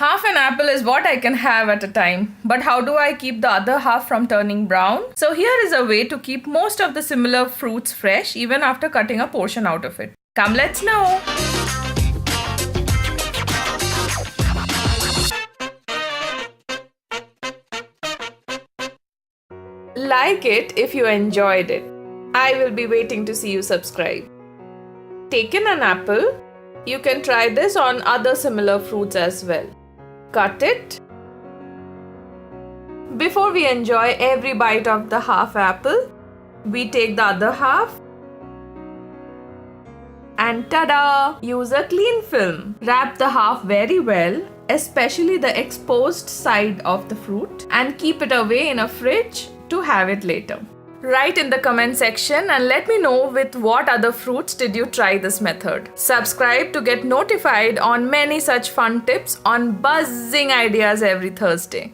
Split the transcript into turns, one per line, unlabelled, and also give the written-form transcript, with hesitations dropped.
Half an apple is what I can have at a time, but how do I keep the other half from turning brown? So here is a way to keep most of the similar fruits fresh even after cutting a portion out of it. Come, let's know! Like it if you enjoyed it. I will be waiting to see you subscribe. Taken an apple, you can try this on other similar fruits as well. Cut it. Before we enjoy every bite of the half apple, we take the other half and tada! Use a clean film. Wrap the half very well, especially the exposed side of the fruit, and keep it away in a fridge to have it later. Write in the comment section and let me know with what other fruits did you try this method. Subscribe to get notified on many such fun tips on buzzing ideas every Thursday.